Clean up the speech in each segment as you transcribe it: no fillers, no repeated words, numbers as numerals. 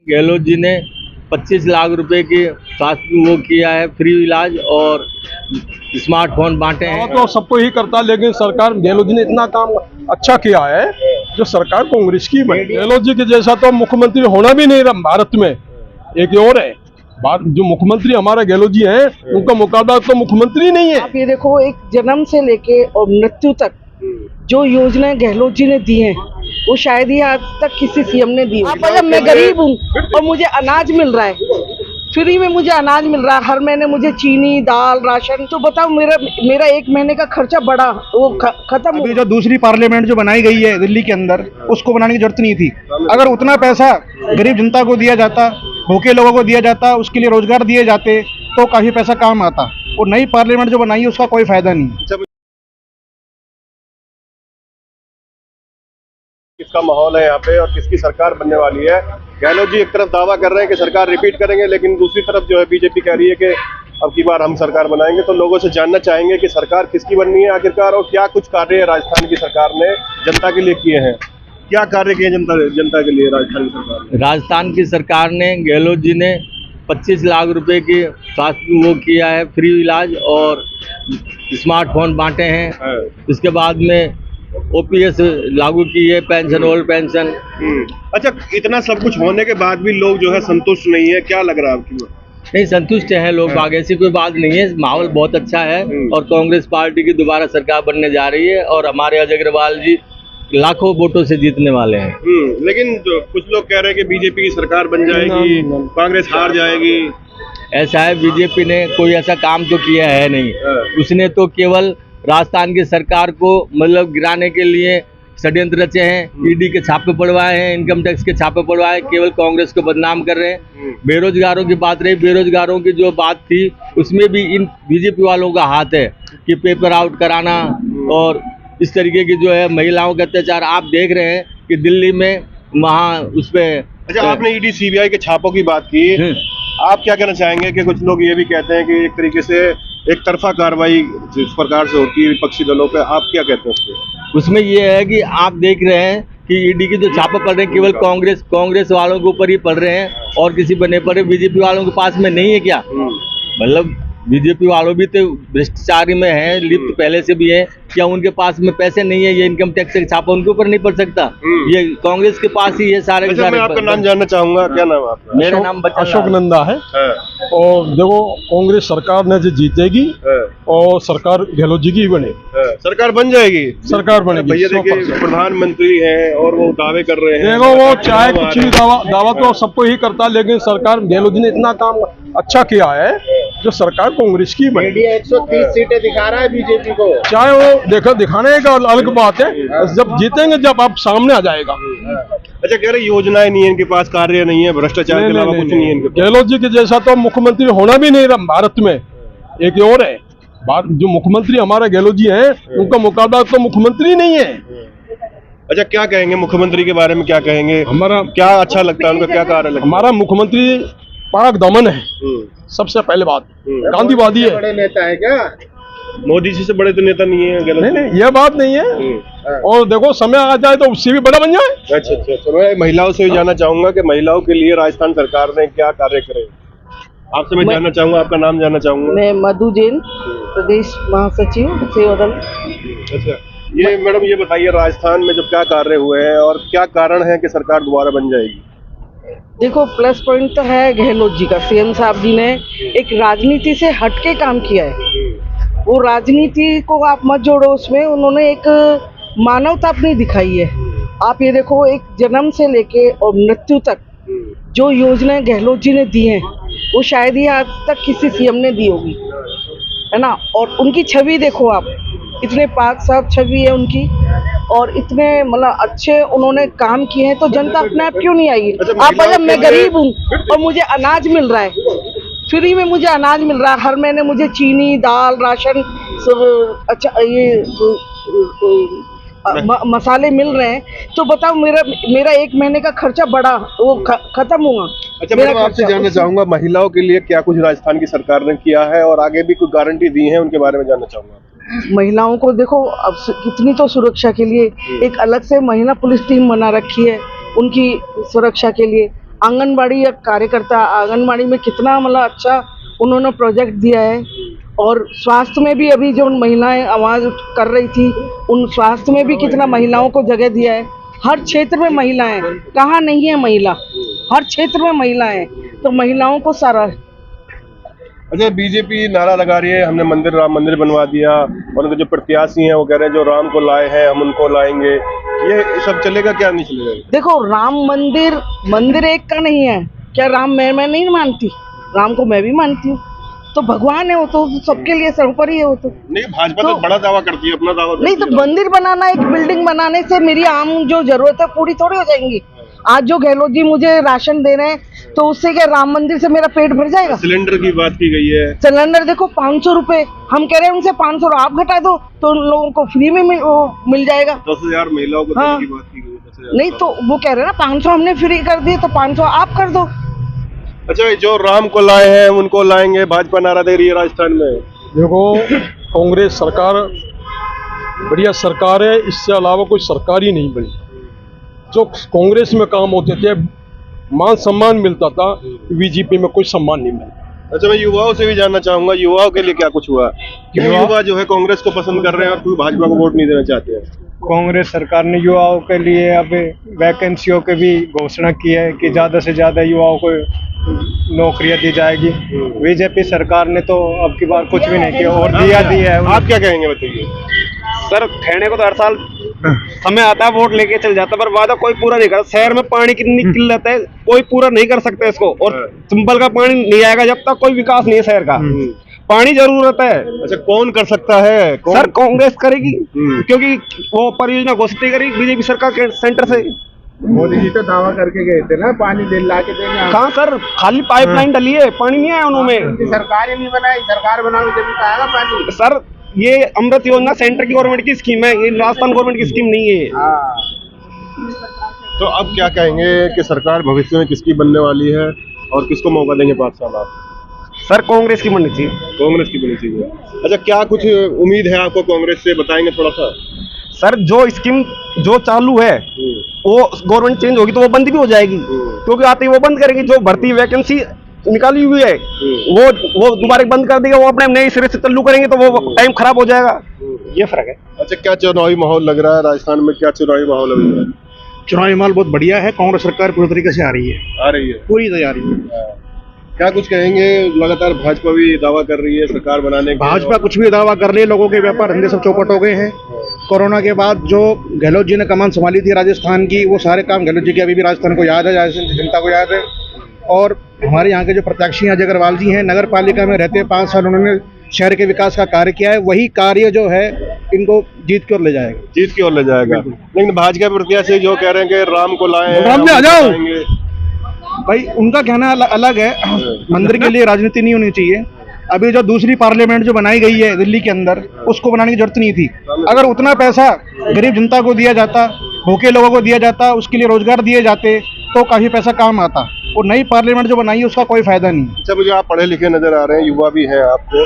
गहलोत जी ने 25 लाख रुपए की स्वास्थ्य वो किया है, फ्री इलाज और स्मार्टफोन बांटे हैं। तो सबको ही करता, लेकिन सरकार गहलोत जी ने इतना काम अच्छा किया है जो सरकार कांग्रेस की बनी। गहलोत जी के जैसा तो मुख्यमंत्री होना भी नहीं रहा भारत में। एक और है बात, जो मुख्यमंत्री हमारा गहलोत जी हैं, उनका मुकाबला तो मुख्यमंत्री नहीं है। आप ये देखो, एक जन्म से लेके और मृत्यु तक जो योजनाएं गहलोत जी ने दी हैं, वो शायद ही आज तक किसी सीएम ने दी। आप जब मैं गरीब हूँ और मुझे अनाज मिल रहा है, फ्री में मुझे अनाज मिल रहा है, हर महीने मुझे चीनी दाल राशन, तो बताओ मेरा एक महीने का खर्चा बढ़ा वो खत्म। अभी जो दूसरी पार्लियामेंट जो बनाई गई है दिल्ली के अंदर, उसको बनाने की जरूरत नहीं थी। अगर उतना पैसा गरीब जनता को दिया जाता, भूखे लोगों को दिया जाता, उसके लिए रोजगार दिए जाते, तो काफी पैसा काम आता। और नई पार्लियामेंट जो बनाई है उसका कोई फायदा नहीं। किसका माहौल है यहाँ पे और किसकी सरकार बनने वाली है? गहलोत जी एक तरफ दावा कर रहे हैं कि सरकार रिपीट करेंगे, लेकिन दूसरी तरफ जो है बीजेपी कह रही है कि अब की बार हम सरकार बनाएंगे। तो लोगों से जानना चाहेंगे कि सरकार किसकी बननी है आखिरकार, और क्या कुछ कार्य राजस्थान की सरकार ने जनता के लिए किए हैं। क्या कार्य किए जनता के लिए राजस्थान की सरकार ने? राजस्थान की सरकार ने, गहलोत जी ने 25 लाख रुपए की स्वास्थ्य वो किया है, फ्री इलाज और स्मार्टफोन बांटे हैं। इसके बाद में ओपीएस लागू की है, पेंशन ओल्ड पेंशन। अच्छा, इतना सब कुछ होने के बाद भी लोग जो है संतुष्ट नहीं है, क्या लग रहा है आपकी? नहीं, संतुष्ट है लोग बाग, ऐसी कोई बात नहीं है। माहौल बहुत अच्छा है और कांग्रेस पार्टी की दोबारा सरकार बनने जा रही है और हमारे अजय अग्रवाल जी लाखों वोटों से जीतने वाले हैं। लेकिन कुछ लोग कह रहे हैं कि बीजेपी की सरकार बन जाएगी, कांग्रेस हार जाएगी। ऐसा है, बीजेपी ने कोई ऐसा काम तो किया है नहीं। उसने तो केवल राजस्थान की सरकार को मतलब गिराने के लिए षड्यंत्र रचे हैं, ईडी के छापे पड़वाए हैं, इनकम टैक्स के छापे पड़वाए, केवल कांग्रेस को बदनाम कर रहे हैं। बेरोजगारों की बात रही, बेरोजगारों की जो बात थी उसमें भी इन बीजेपी वालों का हाथ है कि पेपर आउट कराना और इस तरीके की जो है महिलाओं के अत्याचार आप देख रहे हैं कि दिल्ली में वहाँ उस पर। अच्छा, आपने ईडी सीबीआई के छापों की बात की, आप क्या कहना चाहेंगे कि कुछ लोग ये भी कहते हैं कि एक तरीके से एक तरफा कार्रवाई जिस प्रकार से होती है विपक्षी दलों पे, आप क्या कहते हैं उसमें ये है कि आप देख रहे हैं कि ईडी के जो छापे पड़ रहे हैं केवल कांग्रेस वालों के ऊपर ही पड़ रहे हैं और किसी पर नहीं पड़ रहे। बीजेपी वालों के पास में नहीं है क्या? मतलब बीजेपी वालों भी तो भ्रष्टाचारी में है लिप्त पहले से भी है। क्या उनके पास में पैसे नहीं है? ये इनकम टैक्स का छापा उनके ऊपर नहीं पड़ सकता? ये कांग्रेस के पास ही है सारे के सारे। मैं आपका नाम जानना चाहूंगा, क्या नाम है आपका? मेरा नाम अशोक नंदा है। और देखो, कांग्रेस सरकार ने जो जीतेगी और सरकार गहलोत जी की बने, सरकार बन जाएगी, सरकार बनेगी। भैया देखिए, प्रधानमंत्री हैं और वो दावे कर रहे हैं। देखो, वो चाहे कुछ भी दावा तो सबको ही करता, लेकिन सरकार गहलोत जी ने इतना काम अच्छा किया है जो सरकार कांग्रेस की बनी। 130 सीटें दिखा रहा है बीजेपी को, चाहे वो दिखाने का अलग बात है, जब जीतेंगे जब आप सामने आ जाएगा। अच्छा, कह रहे योजनाएं नहीं है इनके पास, कार्य नहीं है, भ्रष्टाचार के अलावा कुछ नहीं है इनके पास। गहलोत जी के जैसा तो मुख्यमंत्री होना भी नहीं रहा भारत में। एक और है बात, जो मुख्यमंत्री हमारा गहलोत जी हैं, उनका मुकाबला तो मुख्यमंत्री नहीं है। अच्छा, क्या कहेंगे मुख्यमंत्री के बारे में? क्या कहेंगे, हमारा क्या अच्छा लगता है उनका, क्या कार्य लगता है? हमारा मुख्यमंत्री पाक दमन है, सबसे पहले बात। गांधीवादी है। बड़े नेता है क्या? मोदी जी से बड़े तो नेता नहीं है। नहीं, यह बात नहीं है। और देखो, समय आ जाए तो उससे भी बड़ा बन जाए। अच्छा, मैं महिलाओं से भी जानना चाहूंगा कि महिलाओं के लिए राजस्थान सरकार ने क्या कार्य करे। आपसे मैं जानना चाहूंगा, आपका नाम जानना चाहूंगा। मैं मधु जैन, प्रदेश महासचिव सेवा दल। अच्छा, ये मैडम ये बताइए, राजस्थान में जो क्या कार्य हुए हैं और क्या कारण है कि सरकार दोबारा बन जाएगी? देखो, प्लस पॉइंट तो है गहलोत जी का। सीएम साहब जी ने एक राजनीति से हटके काम किया है। वो राजनीति को आप मत जोड़ो उसमें, उन्होंने एक मानवता अपनी दिखाई है। आप ये देखो, एक जन्म से लेके और मृत्यु तक जो योजनाएं गहलोत जी ने दी हैं, वो शायद ही आज तक किसी सीएम ने दी होगी, है ना। और उनकी छवि देखो आप, इतने पाक साफ छवि है उनकी और इतने मतलब अच्छे उन्होंने काम किए हैं, तो जनता अपने आप क्यों नहीं आएगी? आप जब मैं गरीब हूँ और मुझे अनाज मिल रहा है, फ्री में मुझे अनाज मिल रहा है, हर महीने मुझे चीनी दाल राशन सब अच्छा ये मसाले मिल रहे हैं, तो बताओ मेरा एक महीने का खर्चा बढ़ा वो खत्म हुआ। अच्छा, मैं आपसे जानना चाहूंगा, महिलाओं के लिए क्या कुछ राजस्थान की सरकार ने किया है और आगे भी कुछ गारंटी दी है, उनके बारे में जानना चाहूंगा। महिलाओं को देखो, अब कितनी तो सुरक्षा के लिए एक अलग से महिला पुलिस टीम बना रखी है उनकी सुरक्षा के लिए। आंगनबाड़ी या कार्यकर्ता, आंगनबाड़ी में कितना मतलब अच्छा उन्होंने प्रोजेक्ट दिया है। और स्वास्थ्य में भी अभी जो महिलाएं आवाज़ कर रही थी, उन स्वास्थ्य में भी कितना महिलाओं को जगह दिया है। हर क्षेत्र में महिलाएं, कहाँ नहीं है महिला, हर क्षेत्र में महिलाएं, तो महिलाओं को सारा। अच्छा, बीजेपी नारा लगा रही है हमने राम मंदिर बनवा दिया, और उनके जो प्रत्याशी हैं वो कह रहे हैं जो राम को लाए हैं हम उनको लाएंगे। ये सब चलेगा क्या नहीं चलेगा? देखो, राम मंदिर एक का नहीं है क्या? राम मैं नहीं मानती, राम को मैं भी मानती हूँ। तो भगवान है वो, तो सबके लिए सर्वोपरि है वो। तो नहीं, भाजपा तो बड़ा दावा करती है, अपना दावा नहीं, तो मंदिर बनाना, एक बिल्डिंग बनाने से मेरी आम जो जरूरत है पूरी थोड़ी हो जाएंगी। आज जो गहलोत जी मुझे राशन दे रहे हैं, तो उससे क्या राम मंदिर से मेरा पेट भर जाएगा? सिलेंडर की बात की गई है, सिलेंडर देखो 500 रुपए, हम कह रहे हैं उनसे 500 आप घटा दो तो उन लोगों को फ्री में मिल जाएगा। 10,000 महिलाओं को हाँ। देने की बात की गई, 10,000। नहीं, तो वो कह रहे हैं ना 500 हमने फ्री कर दिए, तो 500 आप कर दो। अच्छा, जो राम को लाए हैं उनको लाएंगे, भाजपा नारा दे रही है राजस्थान में। देखो, कांग्रेस सरकार बढ़िया सरकार है, इससे अलावा कोई सरकार ही नहीं बनी। जो कांग्रेस में काम होते थे, मान सम्मान मिलता था, बीजेपी में कोई सम्मान नहीं मिलता। अच्छा, मैं युवाओं से भी जानना चाहूंगा, युवाओं के लिए क्या कुछ हुआ? क्यों युवा जो है कांग्रेस को पसंद कर रहे हैं और क्यों भाजपा को वोट नहीं देना चाहते हैं? कांग्रेस सरकार ने युवाओं के लिए अब वैकेंसियों की भी घोषणा की है कि ज़्यादा से ज़्यादा युवाओं को नौकरियां दी जाएगी। बीजेपी सरकार ने तो अब की बार कुछ भी नहीं किया और दिया है। आप क्या कहेंगे, बताइए। सर, कहने को तो हर साल समय आता है, वोट लेके चल जाता है, पर वादा कोई पूरा नहीं करता। शहर में पानी कितनी किल्लत है, कोई पूरा नहीं कर सकता इसको। और सिंपल का पानी नहीं आएगा जब तक कोई विकास नहीं है शहर का। पानी जरूरत है। अच्छा, कौन कर सकता है? सर, कांग्रेस करेगी, क्योंकि वो परियोजना घोषित करेगी बीजेपी सरकार के सेंटर से। मोदी जी तो दावा करके गए थे ना, पानी दिल ला के देंगे। कहाँ सर, खाली पाइपलाइन डली है, पानी नहीं आया उन्होंने। सरकार ही नहीं बनाई, सरकार बनाओ जब आएगा पानी। सर, ये अमृत योजना सेंटर की गवर्नमेंट की स्कीम है, ये राजस्थान गवर्नमेंट की स्कीम नहीं है। तो अब क्या कहेंगे कि सरकार भविष्य में किसकी बनने वाली है और किसको मौका देंगे 5 साल आप? सर, कांग्रेस की बननी चाहिए। कांग्रेस की बननी चाहिए। अच्छा, क्या कुछ उम्मीद है आपको कांग्रेस से, बताएंगे थोड़ा सा? सर, जो स्कीम जो चालू है वो गवर्नमेंट चेंज होगी तो वो बंद भी हो जाएगी, क्योंकि आते ही वो बंद करेंगे। जो भर्ती वैकेंसी निकाली हुई है वो दोबारा बंद कर देगा, वो अपने नए सिरे से चालू करेंगे तो वो टाइम खराब हो जाएगा। ये फर्क है। अच्छा, क्या चुनावी माहौल लग रहा है राजस्थान में? क्या चुनावी माहौल लग रहा है? चुनावी माहौल बहुत बढ़िया है, कांग्रेस सरकार पूरी तरीके से आ रही है, पूरी तैयारी है। क्या कुछ कहेंगे? लगातार भाजपा भी दावा कर रही है सरकार बनाने का। भाजपा कुछ भी दावा कर रही है, लोगों के व्यापार धंधे सब चौपट हो गए हैं। कोरोना के बाद जो गहलोत जी ने कमान संभाली थी राजस्थान की, वो सारे काम गहलोत जी के अभी भी राजस्थान को याद है, राजस्थान की जनता को याद है। और हमारे यहाँ के जो प्रत्याशी अजय अग्रवाल जी हैं, नगर पालिका में रहते 5 साल उन्होंने शहर के विकास का कार्य किया है। वही कार्य जो है इनको जीत की ओर ले जाएगा, जीत की ओर ले जाएगा। लेकिन भाजपा प्रत्याशी जो कह रहे हैं कि राम को लाए, राम में आ जाओ भाई, उनका कहना अलग है। मंदिर के लिए राजनीति नहीं होनी चाहिए। अभी जो दूसरी पार्लियामेंट जो बनाई गई है दिल्ली के अंदर, उसको बनाने की जरूरत नहीं थी। अगर उतना पैसा गरीब जनता को दिया जाता, भूखे लोगों को दिया जाता, उसके लिए रोजगार दिए जाते, तो काफी पैसा काम आता। और नई पार्लियामेंट जो बनाई है उसका कोई फायदा नहीं। अच्छा, मुझे आप पढ़े लिखे नजर आ रहे हैं, युवा भी हैं आपको,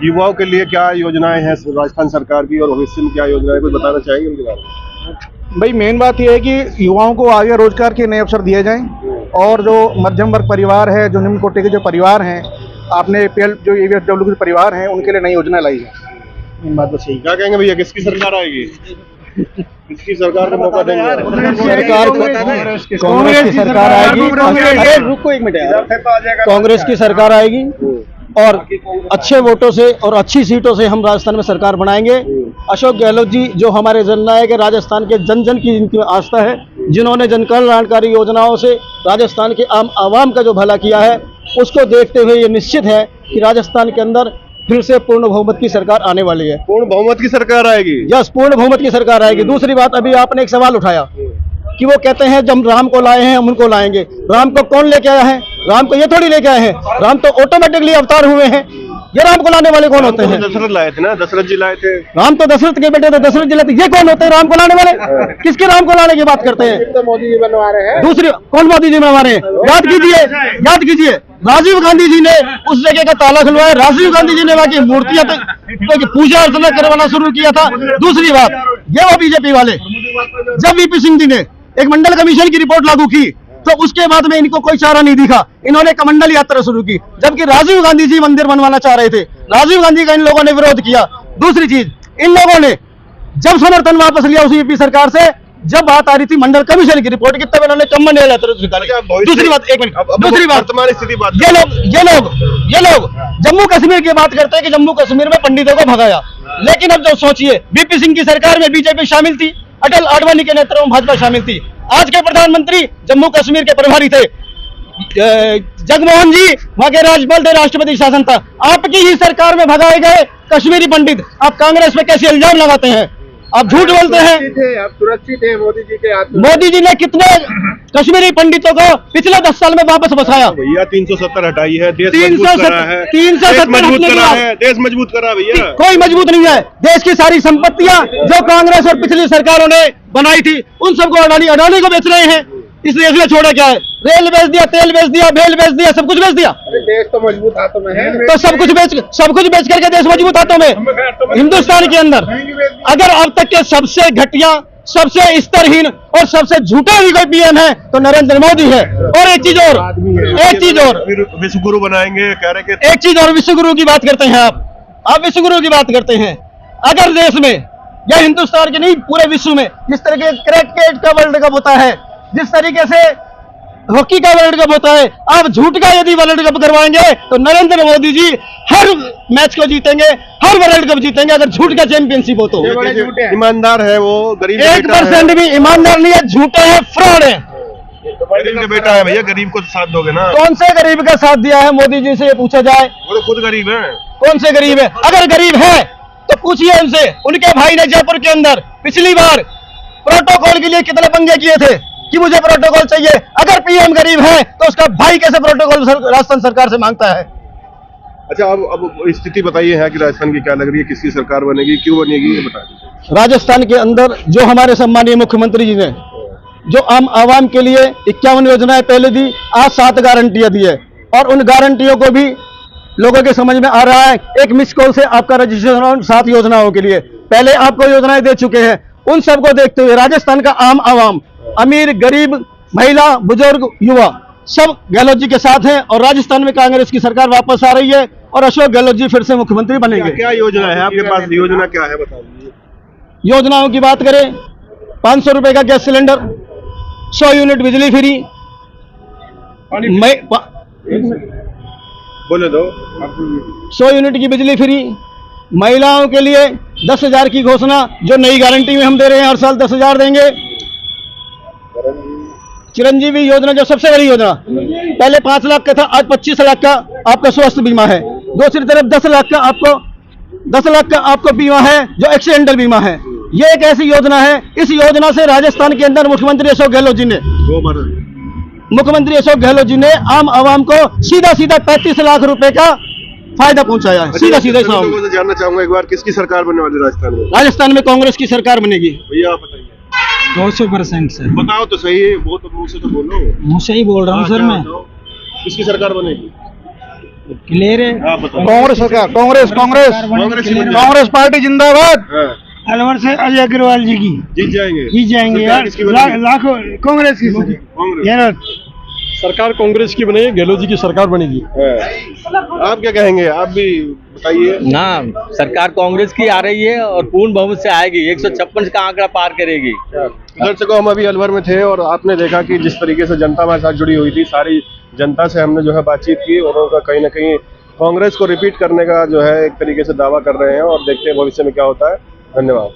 युवाओं के लिए क्या योजनाएं हैं राजस्थान सरकार की और भविष्य में क्या योजनाएं, कुछ बताना चाहेंगे उनके बारे में? भाई, मेन बात यह है कि युवाओं को आगे रोजगार के नए अवसर दिए जाएं, और जो मध्यम वर्ग परिवार है, जो निम्न कोटि के जो परिवार हैं, आपने जो EVSW के परिवार हैं, उनके लिए नई योजना लाई है। बात तो सही। क्या कहेंगे भैया, किसकी सरकार आएगी? किसकी सरकार को मौका देंगे? सरकार कांग्रेस की सरकार आएगी। रुको एक मिनट यार, कांग्रेस की सरकार आएगी और अच्छे वोटों से और अच्छी सीटों से हम राजस्थान में सरकार बनाएंगे। अशोक गहलोत जी जो हमारे जननायक है, राजस्थान के जन जन की जिनकी आस्था है, जिन्होंने जन कल्याणकारी योजनाओं से राजस्थान के आम आवाम का जो भला किया है, उसको देखते हुए ये निश्चित है कि राजस्थान के अंदर फिर से पूर्ण बहुमत की सरकार आने वाली है। पूर्ण बहुमत की सरकार आएगी? यस, पूर्ण बहुमत की सरकार आएगी। दूसरी बात, अभी आपने एक सवाल उठाया कि वो कहते हैं जब राम को लाए हैं हम उनको लाएंगे। राम को कौन लेके आया है? राम को ये थोड़ी लेके आए हैं, राम तो ऑटोमेटिकली अवतार हुए हैं। ये राम को लाने वाले कौन होते हैं? दशरथ लाए थे ना, दशरथ जी लाए थे। राम तो दशरथ के बेटे थे, दशरथ जी लाए थे। ये कौन होते हैं राम को लाने वाले? किसके राम को लाने की बात करते हैं? तो मोदी जी बनवा रहे हैं। दूसरी कौन मोदी जी बनवा रहे हैं? याद कीजिए राजीव गांधी जी ने उस जगह का ताला खुलवाया। राजीव गांधी जी ने वहां की मूर्तियां तो पूजा अर्चना करवाना शुरू किया था। दूसरी बात, ये वो बीजेपी वाले, जब VP सिंह जी ने एक मंडल कमीशन की रिपोर्ट लागू की तो उसके बाद में इनको कोई चारा नहीं दिखा, इन्होंने कमंडल यात्रा शुरू की, जबकि राजीव गांधी जी मंदिर बनवाना चाह रहे थे, राजीव गांधी का इन लोगों ने विरोध किया। दूसरी चीज, इन लोगों ने जब समर्थन वापस लिया उस यूपी सरकार से, जब बात आ रही थी मंडल कमीशन की रिपोर्ट की, तब इन्होंने कमंडल यात्रा निकाली। दूसरी बात, एक मिनट, दूसरी बात, वर्तमान स्थिति बात ये लोग जम्मू कश्मीर की बात करते हैं कि जम्मू कश्मीर में पंडितों को भगाया, लेकिन अब जो सोचिए, बीपी सिंह की सरकार में बीजेपी शामिल थी, अटल आडवाणी के नेतृत्व में भाजपा शामिल थी, आज के प्रधानमंत्री जम्मू कश्मीर के प्रभारी थे जगमोहन जी, वहां के राज्यपाल थे, राष्ट्रपति शासन था। आपकी ही सरकार में भगाए गए कश्मीरी पंडित आप कांग्रेस पे कैसे इल्जाम लगाते हैं? आप झूठ बोलते हैं। आप सुरक्षित है मोदी जी के हाथ में। मोदी जी ने कितने कश्मीरी पंडितों को पिछले 10 साल में वापस बसाया? भैया 370 हटाई है, देश 370 मजबूत करा है, देश मजबूत करा भैया। कोई मजबूत नहीं है। देश की सारी संपत्तियां जो कांग्रेस और पिछली सरकारों ने बनाई थी, उन सबको अडानी को बेच रहे हैं। इस देश में छोड़ा क्या है? रेल बेच दिया, तेल बेच दिया, भेल बेच दिया, सब कुछ बेच दिया। देश तो मजबूत हाथों में है, तो सब कुछ बेच करके देश मजबूत हाथों में। हिंदुस्तान के अंदर अगर अब तक के सबसे घटिया, सबसे स्तरहीन और सबसे झूठा भी कोई पीएम है तो नरेंद्र मोदी है। और एक चीज और विश्व गुरु बनाएंगे कह रहे कि एक चीज और, विश्व गुरु की बात करते हैं आप विश्व गुरु की बात करते हैं। अगर देश में या हिंदुस्तान के नहीं पूरे विश्व में जिस तरह के क्रिकेट का वर्ल्ड कप होता है, जिस तरीके से हॉकी का वर्ल्ड कप होता है, आप झूठ का यदि वर्ल्ड कप करवाएंगे तो नरेंद्र मोदी जी हर मैच को जीतेंगे, हर वर्ल्ड कप जीतेंगे। अगर झूठ का चैंपियनशिप हो तो ईमानदार है वो, गरीब 1% भी ईमानदार नहीं है, झूठे हैं, फ्रॉड है। गरीब का बेटा है भैया, गरीब को साथ दोगे ना? कौन से गरीब का साथ दिया है मोदी जी से, ये पूछा जाए? वो तो खुद गरीब है। कौन से गरीब है? अगर गरीब है तो पूछिए उनसे। उनके भाई ने जयपुर के अंदर पिछली बार प्रोटोकॉल के लिए कितने पंगे किए थे कि मुझे प्रोटोकॉल चाहिए। अगर पीएम गरीब है तो उसका भाई कैसे प्रोटोकॉल राजस्थान सरकार से मांगता है? अच्छा, अब स्थिति बताइए है कि राजस्थान की क्या लग रही है, किसकी सरकार बनेगी, क्यों बनेगी, ये बता दीजिए। राजस्थान के अंदर जो हमारे सम्मानीय मुख्यमंत्री जी ने जो आम आवाम के लिए 51 योजनाएं पहले दी, आज 7 गारंटियां दी है, और उन गारंटियों को भी लोगों के समझ में आ रहा है। एक मिस कॉल से आपका रजिस्ट्रेशन 7 योजनाओं के लिए, पहले आपको योजनाएं दे चुके हैं। उन सबको देखते हुए राजस्थान का आम आवाम, अमीर गरीब, महिला बुजुर्ग युवा, सब गहलोत जी के साथ हैं, और राजस्थान में कांग्रेस की सरकार वापस आ रही है और अशोक गहलोत जी फिर से मुख्यमंत्री बनेंगे। क्या योजना है आपके पास? योजना क्या है बता दीजिए। योजनाओं की बात करें, 500 रुपए का गैस सिलेंडर, 100 यूनिट बिजली फ्री, बोले दो। 100 यूनिट की बिजली फ्री, महिलाओं के लिए 10,000 की घोषणा, जो नई गारंटी में हम दे रहे हैं, हर साल 10,000 देंगे। चिरंजीवी योजना जो सबसे बड़ी योजना, पहले 5 लाख का था, आज 25 लाख का आपका स्वास्थ्य बीमा है। दूसरी तरफ 10 लाख का आपको बीमा है जो एक्सीडेंटल बीमा है। ये एक ऐसी योजना है, इस योजना से राजस्थान के अंदर मुख्यमंत्री अशोक गहलोत जी ने आम आवाम को सीधा 35 लाख रुपए का फायदा पहुंचाया है, सीधा। जानना चाहूंगा एक बार, किसकी सरकार बनने वाली राजस्थान में? राजस्थान में कांग्रेस की सरकार बनेगी। भैया आप बताइए। 200% सर। बताओ तो सही, वो तो मुंह से तो बोलो। मुँह से ही बोल रहा हूँ सर मैं। किसकी सरकार बनेगी? क्लियर है। आप बताओ। कांग्रेस सरकार, कांग्रेस पार्टी जिंदाबाद। अलवर से अजय अग्रवाल जी की जीत जाएंगे। जीत जाएंगे यार, लाखों कांग्रेस की सरकार कांग्रेस की बनेगी, गहलोत जी की सरकार बनेगी। आप क्या कहेंगे? आप भी बताइए ना। सरकार कांग्रेस की आ रही है और पूर्ण बहुमत से आएगी, 156 का आंकड़ा पार करेगी। दर्शकों, हम अभी अलवर में थे और आपने देखा कि जिस तरीके से जनता हमारे साथ जुड़ी हुई थी, सारी जनता से हमने जो है बातचीत की, और उनका कहीं ना कहीं कांग्रेस को रिपीट करने का जो है एक तरीके से दावा कर रहे हैं, और देखते हैं भविष्य में क्या होता है। धन्यवाद।